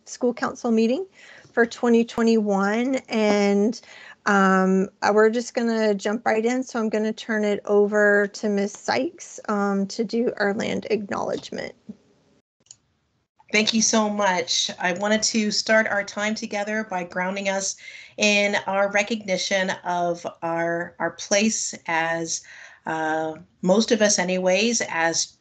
school council meeting for 2021, and we're just going to jump right in. So I'm going to turn it over to Ms. Sykes to do our land acknowledgement. Thank you so much. I wanted to start our time together by grounding us in our recognition of our place as most of us anyways, as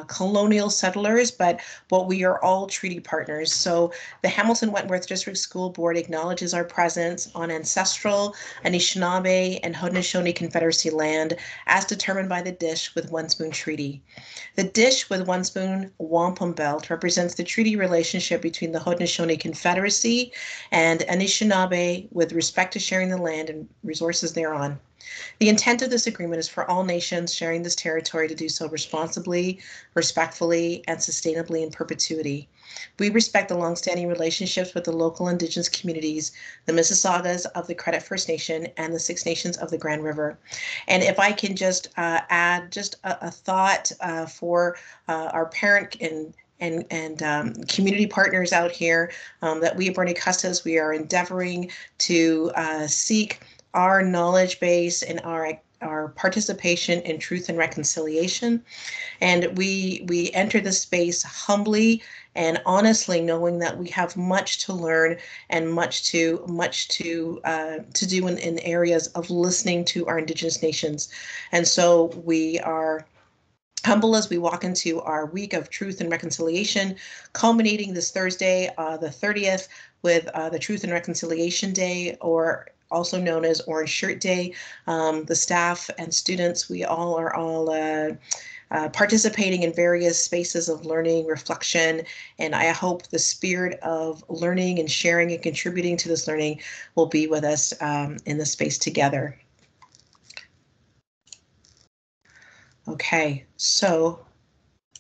colonial settlers, but what we are all treaty partners. So the Hamilton Wentworth District School Board acknowledges our presence on ancestral Anishinaabe and Haudenosaunee Confederacy land as determined by the Dish with One Spoon Treaty. The Dish with One Spoon Wampum Belt represents the treaty relationship between the Haudenosaunee Confederacy and Anishinaabe with respect to sharing the land and resources thereon. The intent of this agreement is for all nations sharing this territory to do so responsibly, respectfully, and sustainably in perpetuity. We respect the longstanding relationships with the local Indigenous communities, the Mississaugas of the Credit First Nation, and the Six Nations of the Grand River. And if I can just add just a thought for our parent and community partners out here, that we at Bernie Custis, we are endeavoring to seek our knowledge base and our participation in truth and reconciliation. And we enter the space humbly and honestly, knowing that we have much to learn and much to do in areas of listening to our Indigenous nations. And so we are humble as we walk into our week of truth and reconciliation, culminating this Thursday, the 30th, with the Truth and Reconciliation Day, or also known as Orange Shirt Day. The staff and students, we all are participating in various spaces of learning, reflection, and I hope the spirit of learning and sharing and contributing to this learning will be with us in the space together. Okay, so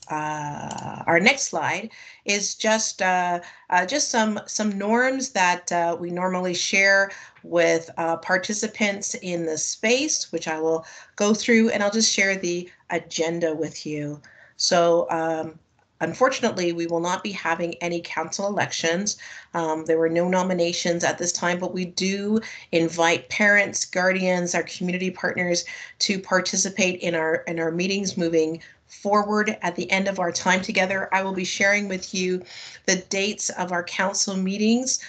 our next slide is just some norms that we normally share with participants in the space, which I will go through, and I'll just share the agenda with you. So unfortunately, we will not be having any council elections. There were no nominations at this time, but we do invite parents, guardians, our community partners to participate in our meetings moving forward. At the end of our time together, I will be sharing with you the dates of our council meetings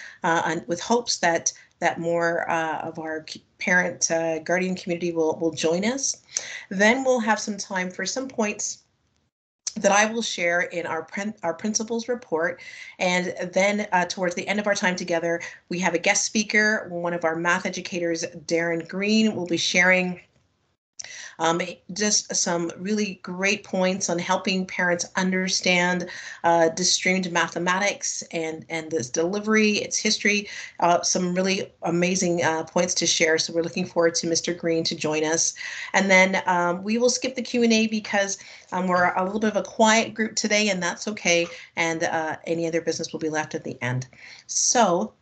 with hopes that more of our parent guardian community will join us. Then we'll have some time for some points that I will share in our principals report. And then towards the end of our time together, we have a guest speaker. One of our math educators, Darren Green, will be sharing just some really great points on helping parents understand distributed mathematics and this delivery, its history, some really amazing points to share. So we're looking forward to Mr. Green to join us. And then we will skip the Q&A because we're a little bit of a quiet group today, and that's okay. And any other business will be left at the end. So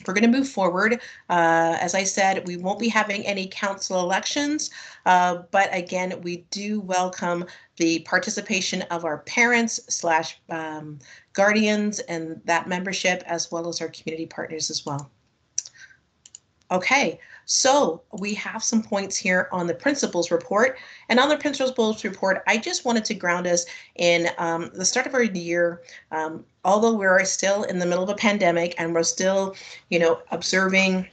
we're going to move forward. As I said, we won't be having any council elections, but again, we do welcome the participation of our parents / guardians and that membership, as well as our community partners as well. Okay, so we have some points here on the principals report. And on the principals report, I just wanted to ground us in the start of our year. Although we're still in the middle of a pandemic and we're still, observing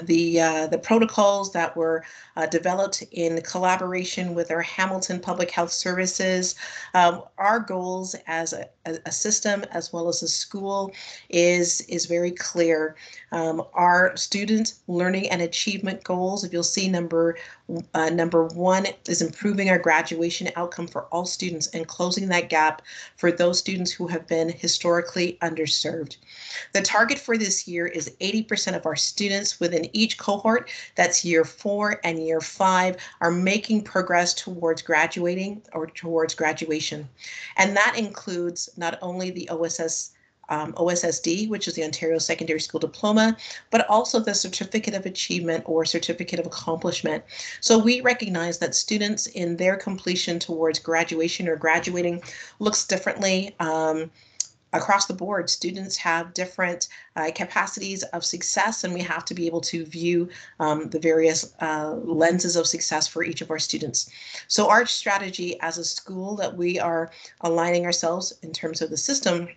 the protocols that were developed in collaboration with our Hamilton Public Health Services. Our goals as a system, as well as a school, is very clear. Our student learning and achievement goals, if you'll see number one, is improving our graduation outcome for all students and closing that gap for those students who have been historically underserved. The target for this year is 80% of our students within each cohort, that's year 4 and year 5, are making progress towards graduating or towards graduation. And that includes not only the OSSD, which is the Ontario Secondary School Diploma, but also the Certificate of Achievement or Certificate of Accomplishment. So we recognize that students in their completion towards graduation or graduating looks differently. across the board, students have different capacities of success, and we have to be able to view the various lenses of success for each of our students. So our strategy as a school that we are aligning ourselves in terms of the system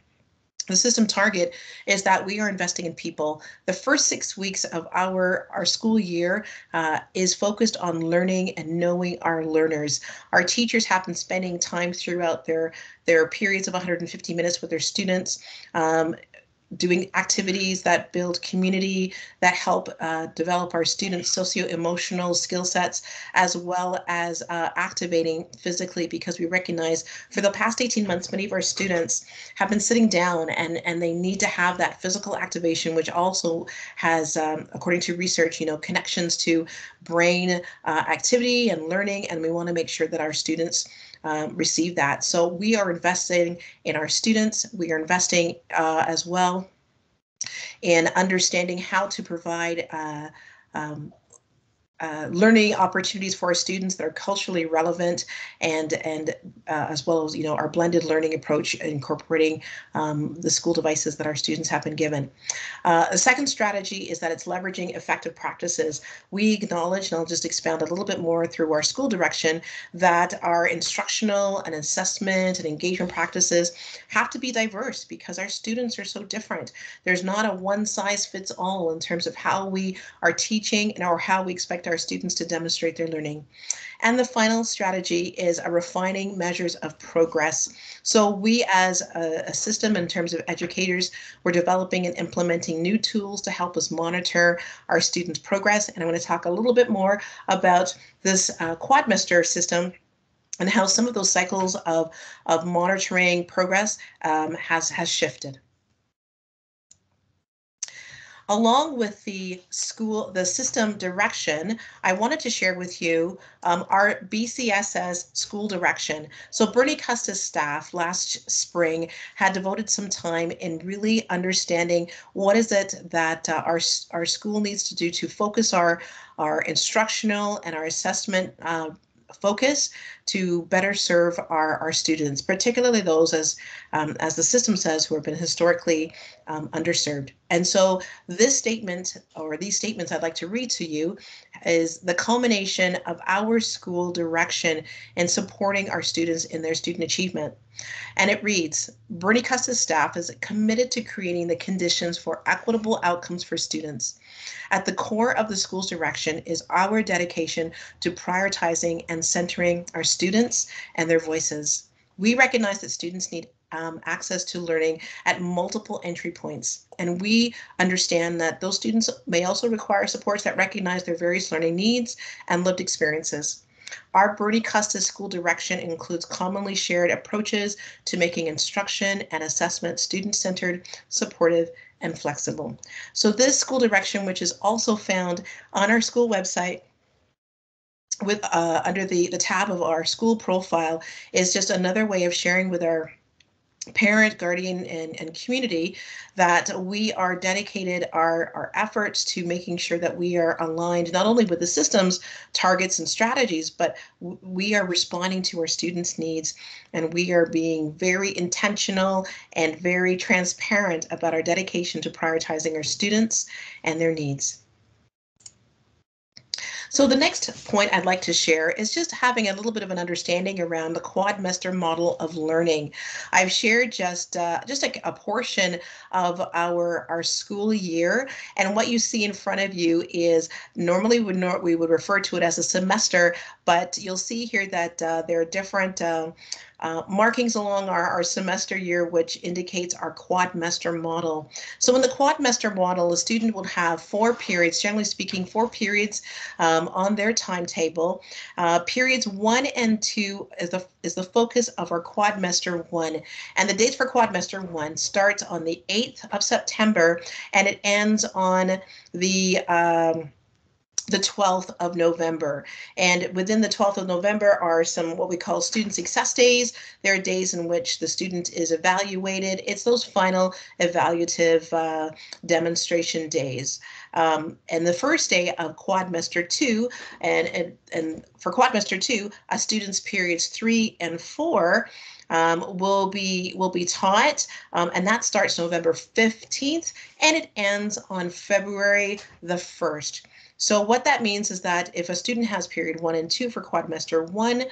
target is that we are investing in people. The first 6 weeks of our school year is focused on learning and knowing our learners. Our teachers have been spending time throughout their periods of 150 minutes with their students, doing activities that build community, that help develop our students' socio-emotional skill sets, as well as activating physically, because we recognize for the past 18 months, many of our students have been sitting down, and they need to have that physical activation, which also has, according to research, connections to brain activity and learning, and we want to make sure that our students receive that. So we are investing in our students. We are investing as well in understanding how to provide learning opportunities for our students that are culturally relevant, and as well as our blended learning approach, incorporating the school devices that our students have been given. The second strategy is that it's leveraging effective practices. We acknowledge, and I'll just expand a little bit more through our school direction, that our instructional and assessment and engagement practices have to be diverse because our students are so different. There's not a one size fits all in terms of how we are teaching or how we expect our students to demonstrate their learning. And the final strategy is a refining measures of progress. So we as a system, in terms of educators, we're developing and implementing new tools to help us monitor our students' progress. And I'm going to talk a little bit more about this quadmester system and how some of those cycles of monitoring progress has shifted. Along with the system direction, I wanted to share with you our BCSS school direction. So Bernie Custis staff last spring had devoted some time in really understanding what is it that our school needs to do to focus our instructional and our assessment focus to better serve our students, particularly those, as the system says, who have been historically underserved. And so this statement, or these statements I'd like to read to you, is the culmination of our school direction in supporting our students in their student achievement. And it reads, Bernie Custis staff is committed to creating the conditions for equitable outcomes for students. At the core of the school's direction is our dedication to prioritizing and centering our students and their voices. We recognize that students need access to learning at multiple entry points, and we understand that those students may also require supports that recognize their various learning needs and lived experiences. Our Bernie Custis school direction includes commonly shared approaches to making instruction and assessment student-centered, supportive, and flexible. So this school direction, which is also found on our school website with under the tab of our school profile, is just another way of sharing with our parent, guardian, and community that we are dedicated our efforts to making sure that we are aligned not only with the system's targets and strategies, but we are responding to our students' needs, and we are being very intentional and very transparent about our dedication to prioritizing our students and their needs. So the next point I'd like to share is just having a little bit of an understanding around the quadmester model of learning. I've shared just a portion of our school year, and what you see in front of you is normally we would refer to it as a semester, but you'll see here that there are different markings along our semester year, which indicates our quadmester model. So in the quadmester model, a student will have 4 periods, generally speaking, 4 periods on their timetable. Periods 1 and 2 is the focus of our quadmester 1, and the dates for quadmester 1 starts on the 8th of September, and it ends on the 12th of November. And within the 12th of November are some what we call student success days. There are days in which the student is evaluated. It's those final evaluative demonstration days. And the first day of quadmester 2, and for quadmester 2, students periods 3 and 4 will be taught, and that starts November 15th, and it ends on February the 1st. So what that means is that if a student has period 1 and 2 for quadmester 1,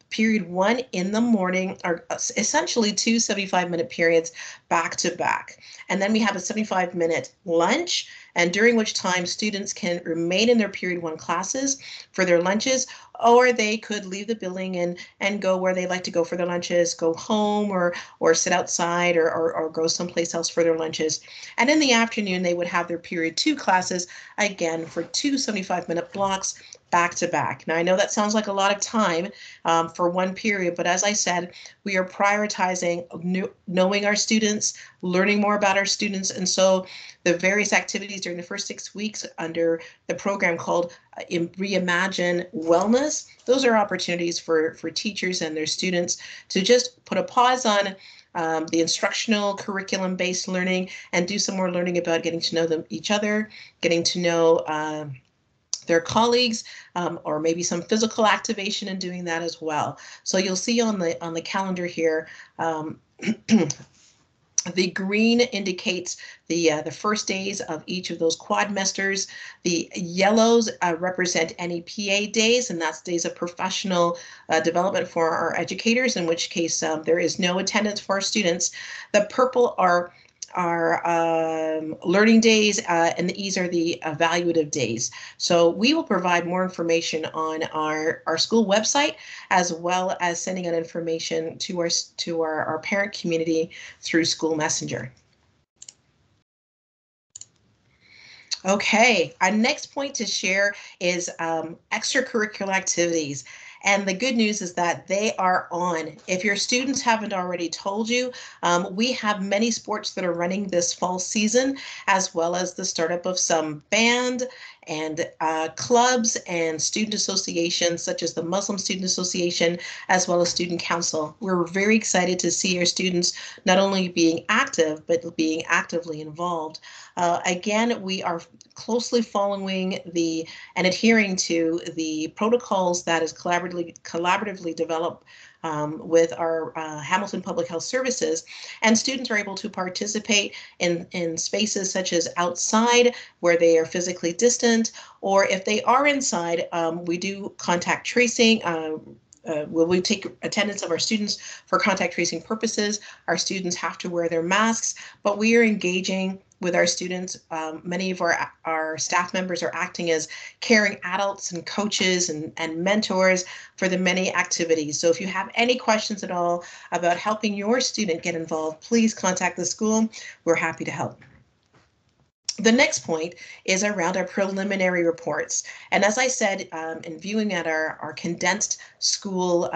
period 1 in the morning are essentially two 75-minute periods back to back. And then we have a 75-minute lunch, and during which time students can remain in their period 1 classes for their lunches, or they could leave the building and go where they like to go for their lunches, go home or sit outside or go someplace else for their lunches. And in the afternoon, they would have their period 2 classes, again, for two 75-minute blocks back to back. Now, I know that sounds like a lot of time for one period, but as I said, we are prioritizing knowing our students, learning more about our students, and so the various activities during the first 6 weeks under the program called Reimagine Wellness, those are opportunities for teachers and their students to just put a pause on the instructional curriculum-based learning and do some more learning about getting to know each other, getting to know their colleagues, or maybe some physical activation in doing that as well. So you'll see on the calendar here, the green indicates the first days of each of those quadmesters. The yellows represent any PA days, and that's days of professional development for our educators, in which case there is no attendance for our students. The purple are learning days, and the are the evaluative days. So we will provide more information on our school website, as well as sending out information to our parent community through School Messenger. Okay, our next point to share is extracurricular activities. And the good news is that they are on. If your students haven't already told you, we have many sports that are running this fall season, as well as the startup of some band and clubs and student associations, such as the Muslim Student Association, as well as Student Council. We're very excited to see our students not only being active, but being actively involved. Again, we are closely following and adhering to the protocols that is collaboratively developed with our Hamilton Public Health Services, and students are able to participate in spaces such as outside where they are physically distant, or if they are inside, we do contact tracing. We take attendance of our students for contact tracing purposes. Our students have to wear their masks, but we are engaging with our students. Many of our staff members are acting as caring adults and coaches and mentors for the many activities. So if you have any questions at all about helping your student get involved, please contact the school. We're happy to help. The next point is around our preliminary reports. And as I said, in viewing at our condensed school,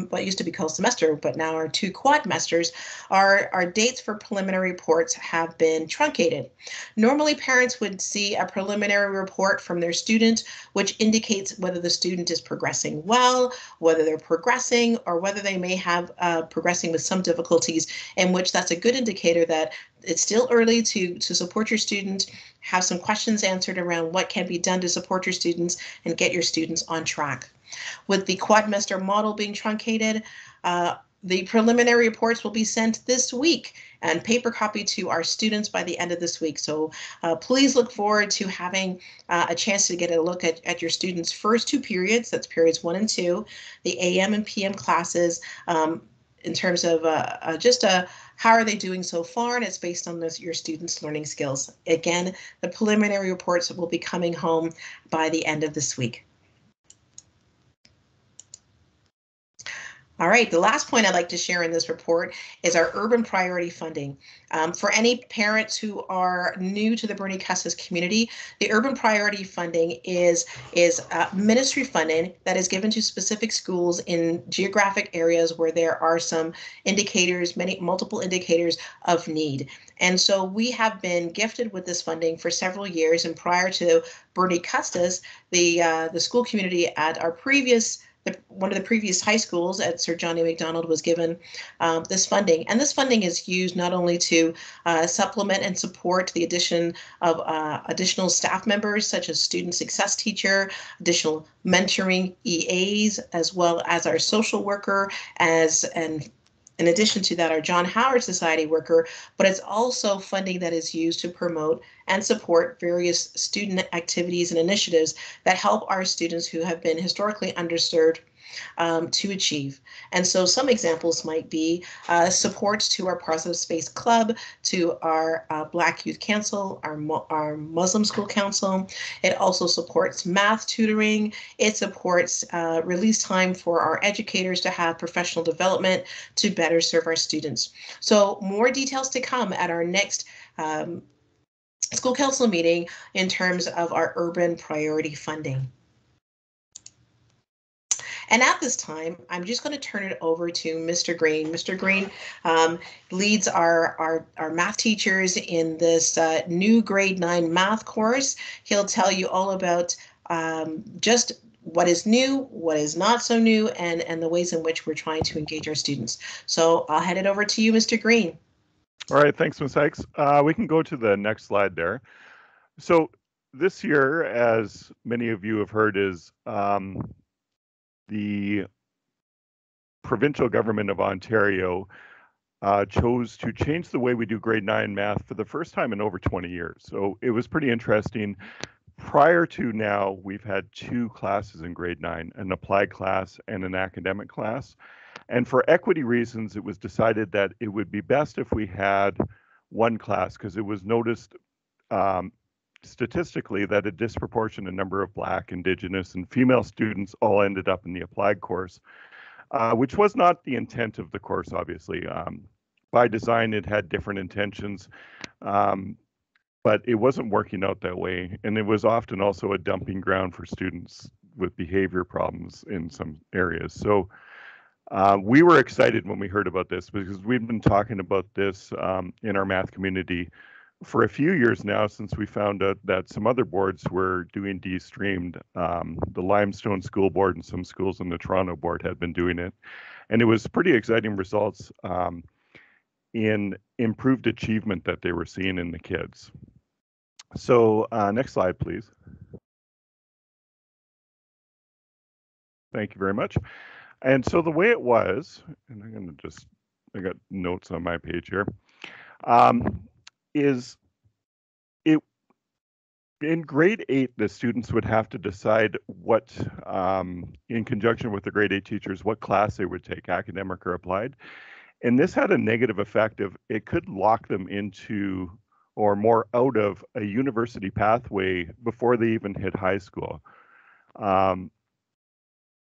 what used to be called semester, but now our 2 quadmesters, our dates for preliminary reports have been truncated. Normally, parents would see a preliminary report from their student, which indicates whether the student is progressing well, whether they're progressing, or whether they may have progressing with some difficulties, in which that's a good indicator that it's still early to support your student, have some questions answered around what can be done to support your students and get your students on track. With the quadmester model being truncated, the preliminary reports will be sent this week and paper copy to our students by the end of this week. So please look forward to having a chance to get a look at your students' first 2 periods, that's periods 1 and 2, the AM and PM classes, in terms of how are they doing so far, and it's based on your students' learning skills. Again, the preliminary reports will be coming home by the end of this week. All right, the last point I'd like to share in this report is our urban priority funding. For any parents who are new to the Bernie Custis community, the urban priority funding is ministry funding that is given to specific schools in geographic areas where there are some indicators, multiple indicators of need. And so we have been gifted with this funding for several years, and prior to Bernie Custis, the school community at the one of the previous high schools at Sir John A. Macdonald was given this funding. And this funding is used not only to supplement and support the addition of additional staff members, such as student success teacher, additional mentoring EAs, as well as our social worker, and in addition to that, our John Howard Society worker, but it's also funding that is used to promote and support various student activities and initiatives that help our students who have been historically underserved to achieve. And so some examples might be supports to our Positive Space Club, to our Black Youth Council, our Muslim School Council. It also supports math tutoring. It supports release time for our educators to have professional development to better serve our students. So more details to come at our next school council meeting in terms of our urban priority funding. And at this time, I'm just going to turn it over to Mr. Green. Mr. Green leads our math teachers in this new grade 9 math course. He'll tell you all about just what is new, what is not so new, and the ways in which we're trying to engage our students. So I'll hand it over to you, Mr. Green. All right, thanks, Ms. Sykes. We can go to the next slide there. So this year, as many of you have heard, is the provincial government of Ontario chose to change the way we do grade 9 math for the first time in over 20 years. So it was pretty interesting. Prior to now, we've had 2 classes in grade 9, an applied class and an academic class. And for equity reasons, it was decided that it would be best if we had one class, because it was noticed statistically that a disproportionate number of Black, Indigenous, and female students all ended up in the applied course, which was not the intent of the course, obviously. By design, it had different intentions, but it wasn't working out that way. And it was often also a dumping ground for students with behavior problems in some areas. So we were excited when we heard about this, because we've been talking about this in our math community for a few years now, since we found out that some other boards were doing de-streamed. The Limestone School Board and some schools in the Toronto board had been doing it. And it was pretty exciting results in improved achievement that they were seeing in the kids. So next slide, please. Thank you very much. And so the way it was, and I'm going to just, I got notes on my page here, is it in grade 8, the students would have to decide what, in conjunction with the grade 8 teachers, what class they would take, academic or applied. And this had a negative effect of it could lock them into or more out of a university pathway before they even hit high school.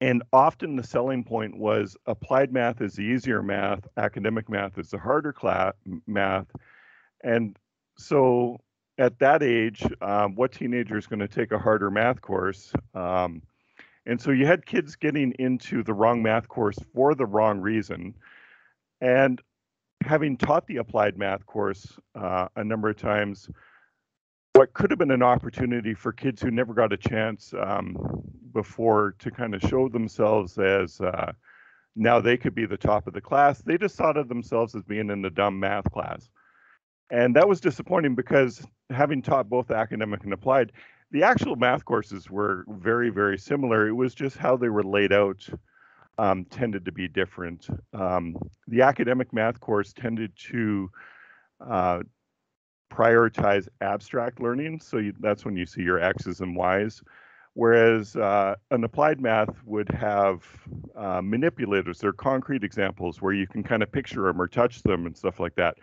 And often the selling point was applied math is the easier math, academic math is the harder math. And so at that age, what teenager is going to take a harder math course? And so you had kids getting into the wrong math course for the wrong reason. And having taught the applied math course a number of times, what could have been an opportunity for kids who never got a chance before to kind of show themselves as now they could be the top of the class, they just thought of themselves as being in the dumb math class. And that was disappointing, because having taught both academic and applied, the actual math courses were very, very similar. It was just how they were laid out tended to be different. The academic math course tended to prioritize abstract learning. So that's when you see your X's and Y's. Whereas an applied math would have manipulators or concrete examples where you can kind of picture them or touch them and stuff like that.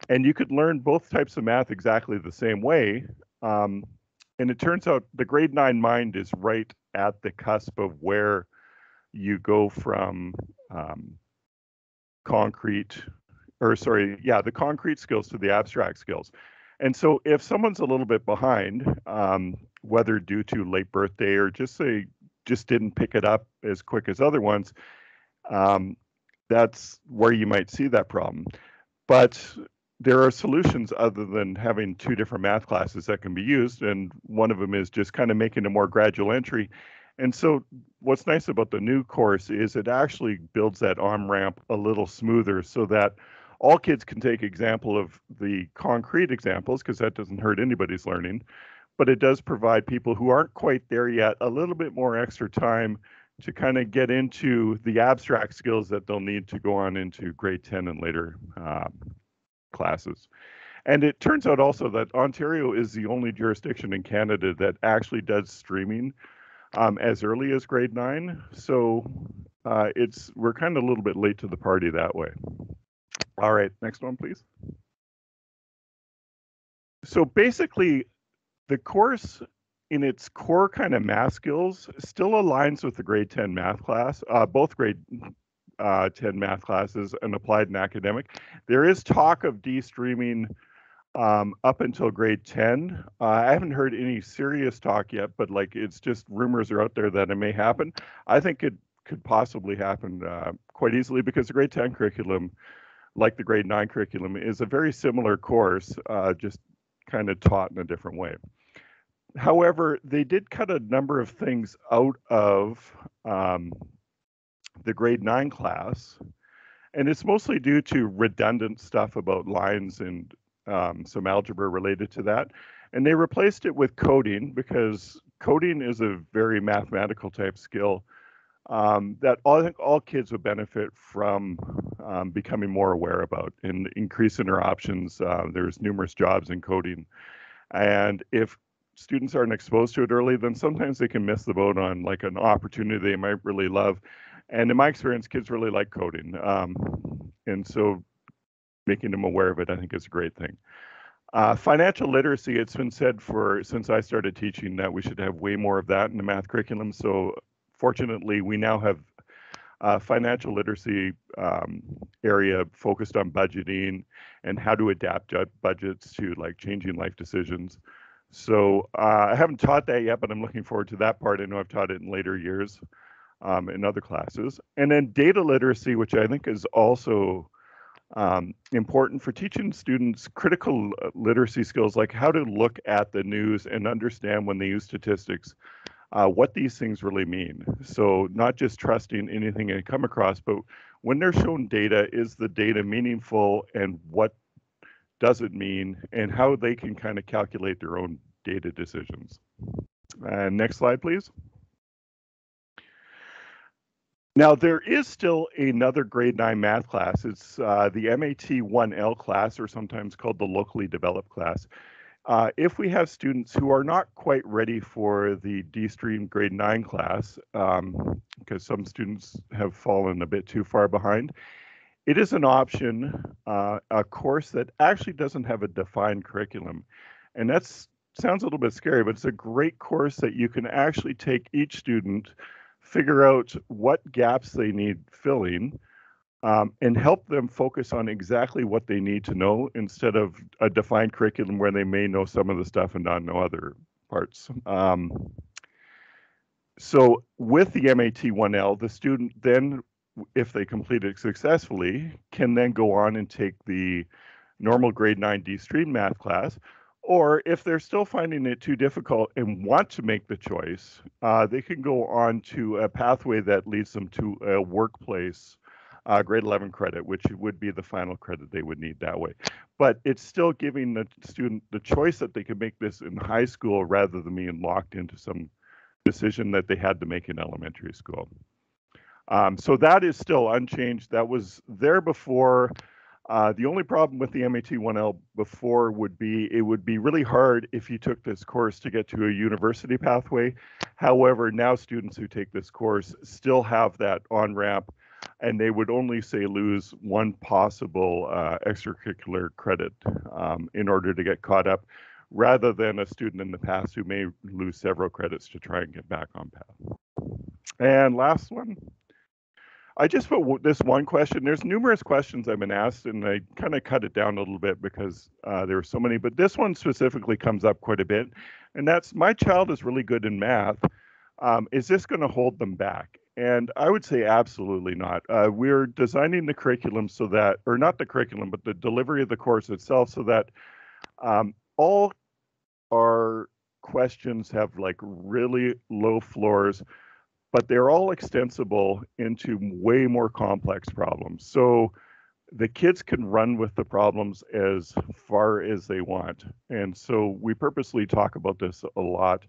And you could learn both types of math exactly the same way. And it turns out the grade 9 mind is right at the cusp of where you go from the concrete skills to the abstract skills. And so if someone's a little bit behind, whether due to late birthday or just didn't pick it up as quick as other ones, that's where you might see that problem. But there are solutions other than having 2 different math classes that can be used. And one of them is just kind of making a more gradual entry. And so what's nice about the new course is it actually builds that on-ramp a little smoother so that all kids can take example of the concrete examples, because that doesn't hurt anybody's learning, but it does provide people who aren't quite there yet a little bit more extra time to kind of get into the abstract skills that they'll need to go on into grade 10 and later classes. And it turns out also that Ontario is the only jurisdiction in Canada that actually does streaming as early as grade 9. So we're kind of a little bit late to the party that way. All right, next one, please. So basically, the course in its core kind of math skills still aligns with the grade 10 math class, both grade 10 math classes, and applied and academic. There is talk of de-streaming up until grade 10. I haven't heard any serious talk yet, but like it's just rumors are out there that it may happen. I think it could possibly happen quite easily because the grade 10 curriculum, like the grade 9 curriculum, is a very similar course, just kind of taught in a different way. However, they did cut a number of things out of the grade 9 class, and it's mostly due to redundant stuff about lines and some algebra related to that. And they replaced it with coding because coding is a very mathematical type skill that I think all kids would benefit from becoming more aware about and increasing their options. There's numerous jobs in coding. And if students aren't exposed to it early, then sometimes they can miss the boat on like an opportunity they might really love. And in my experience, kids really like coding. And so making them aware of it, I think, is a great thing. Financial literacy, it's been said since I started teaching that we should have way more of that in the math curriculum. So fortunately, we now have financial literacy area focused on budgeting and how to adapt budgets to like changing life decisions. So I haven't taught that yet, but I'm looking forward to that part. I know I've taught it in later years in other classes. And then data literacy, which I think is also important for teaching students critical literacy skills, like how to look at the news and understand when they use statistics, what these things really mean. So not just trusting anything they come across, but when they're shown data, is the data meaningful and what does it mean and how they can kind of calculate their own data decisions. Next slide, please. Now, there is still another grade 9 math class. It's the MAT 1L class, or sometimes called the locally developed class. If we have students who are not quite ready for the D-Stream grade 9 class, because some students have fallen a bit too far behind, it is an option, a course that actually doesn't have a defined curriculum. And that sounds a little bit scary, but it's a great course that you can actually take each student, figure out what gaps they need filling, and help them focus on exactly what they need to know instead of a defined curriculum where they may know some of the stuff and not know other parts. So with the MAT 1L, the student then, if they complete it successfully, can then go on and take the normal grade 9 D-Stream math class. Or if they're still finding it too difficult and want to make the choice, they can go on to a pathway that leads them to a workplace grade 11 credit, which would be the final credit they would need that way. But it's still giving the student the choice that they can make this in high school rather than being locked into some decision that they had to make in elementary school. So that is still unchanged. That was there before. The only problem with the MAT 1L before would be it would be really hard if you took this course to get to a university pathway. However, now students who take this course still have that on-ramp, and they would only say lose one possible extracurricular credit in order to get caught up, rather than a student in the past who may lose several credits to try and get back on path. And last one. I just put this one question. There's numerous questions I've been asked, and I kind of cut it down a little bit because there were so many, but this one specifically comes up quite a bit, and that's, my child is really good in math. Is this going to hold them back? And I would say absolutely not. We're designing the curriculum so that, or not the curriculum, but the delivery of the course itself so that all our questions have like really low floors but they're all extensible into way more complex problems. So the kids can run with the problems as far as they want. And so we purposely talk about this a lot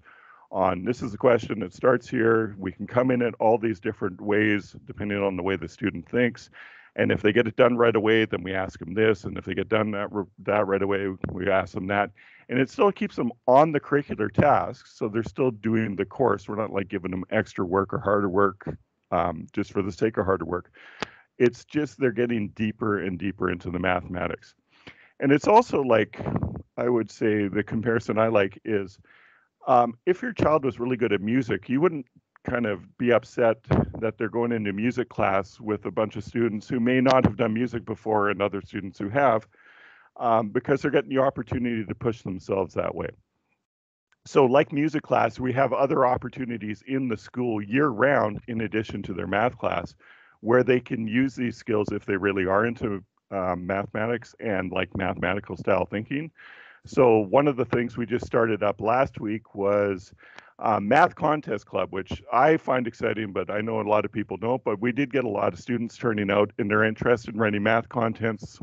on this is a question that starts here. We can come in at all these different ways, depending on the way the student thinks. And if they get it done right away, then we ask them this. And if they get done that right away, we ask them that. And it still keeps them on the curricular tasks. So they're still doing the course. We're not like giving them extra work or harder work just for the sake of harder work. It's just they're getting deeper and deeper into the mathematics. And it's also like, I would say the comparison I like is if your child was really good at music, you wouldn't kind of be upset that they're going into music class with a bunch of students who may not have done music before and other students who have, because they're getting the opportunity to push themselves that way. So like music class, we have other opportunities in the school year round in addition to their math class where they can use these skills if they really are into mathematics and like mathematical style thinking. So one of the things we just started up last week was Math Contest Club, which I find exciting, but I know a lot of people don't. But we did get a lot of students turning out and they're interested in writing math contests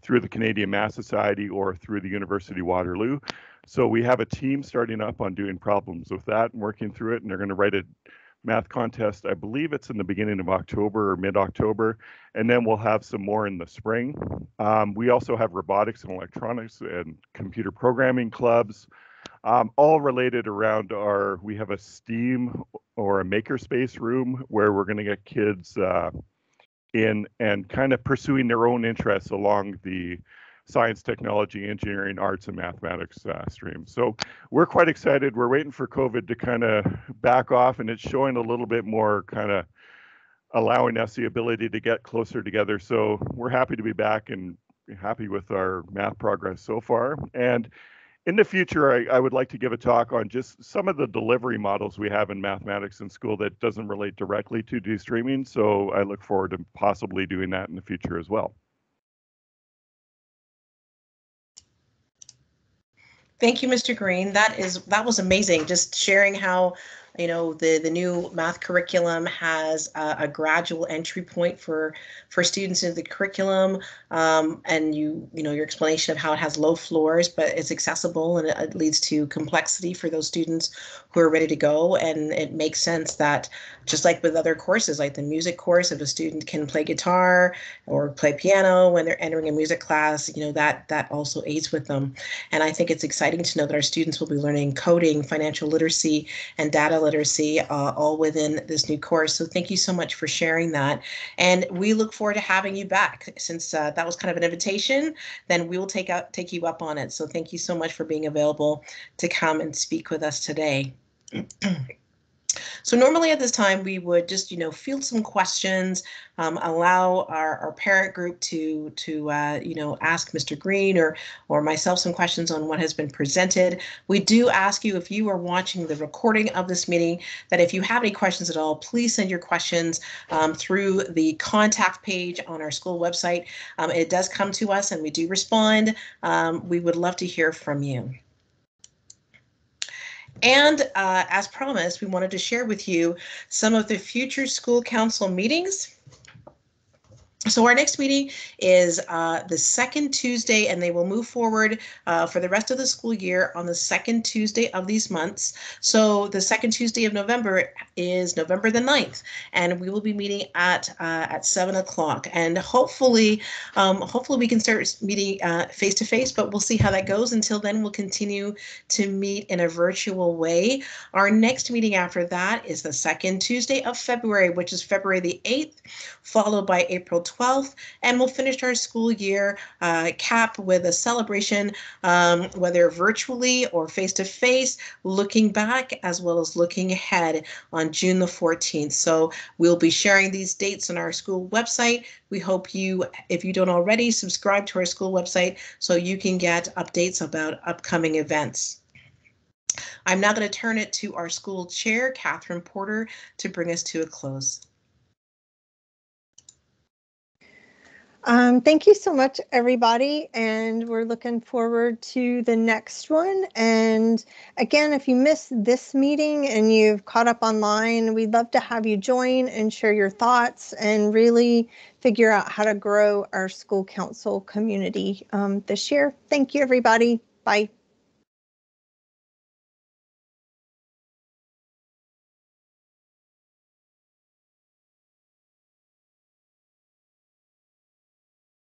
through the Canadian Math Society or through the University of Waterloo. So we have a team starting up on doing problems with that and working through it, and they're going to write a math contest. I believe it's in the beginning of October or mid-October, and then we'll have some more in the spring. We also have robotics and electronics and computer programming clubs, all related around we have a STEAM or a makerspace room where we're going to get kids in and kind of pursuing their own interests along the science, technology, engineering, arts, and mathematics stream. So we're quite excited. We're waiting for COVID to kind of back off, and it's showing a little bit more kind of allowing us the ability to get closer together. So we're happy to be back and happy with our math progress so far. And in the future, I would like to give a talk on just some of the delivery models we have in mathematics in school that doesn't relate directly to de-streaming. So I look forward to possibly doing that in the future as well. Thank you, Mr. Green. That was amazing. Just sharing how, you know, the new math curriculum has a gradual entry point for students into the curriculum, and you know your explanation of how it has low floors, but it's accessible and it leads to complexity for those students who are ready to go. And it makes sense that just like with other courses, like the music course, if a student can play guitar or play piano when they're entering a music class, you know, that also aids with them. And I think it's exciting to know that our students will be learning coding, financial literacy, and data literacy all within this new course. So thank you so much for sharing that. And we look forward to having you back. Since that was kind of an invitation, then we will take you up on it. So thank you so much for being available to come and speak with us today. So normally at this time, we would just, you know, field some questions, allow our parent group to you know, ask Mr. Green or myself some questions on what has been presented. We do ask you, if you are watching the recording of this meeting, that if you have any questions at all, please send your questions through the contact page on our school website. It does come to us and we do respond. We would love to hear from you. And as promised, we wanted to share with you some of the future school council meetings. So our next meeting is the second Tuesday, and they will move forward for the rest of the school year on the second Tuesday of these months. So the second Tuesday of November is November the 9th, and we will be meeting at 7 o'clock. And hopefully we can start meeting face to face, but we'll see how that goes. Until then, we'll continue to meet in a virtual way. Our next meeting after that is the second Tuesday of February, which is February the 8th, followed by April 12th, and we'll finish our school year cap with a celebration, whether virtually or face-to-face, looking back as well as looking ahead on June the 14th. So we'll be sharing these dates on our school website. We hope you, if you don't already, subscribe to our school website so you can get updates about upcoming events. I'm now going to turn it to our school chair, Catherine Porter, to bring us to a close. Thank you so much, everybody, and we're looking forward to the next one. And again, if you missed this meeting and you've caught up online, we'd love to have you join and share your thoughts and really figure out how to grow our school council community this year. Thank you, everybody. Bye.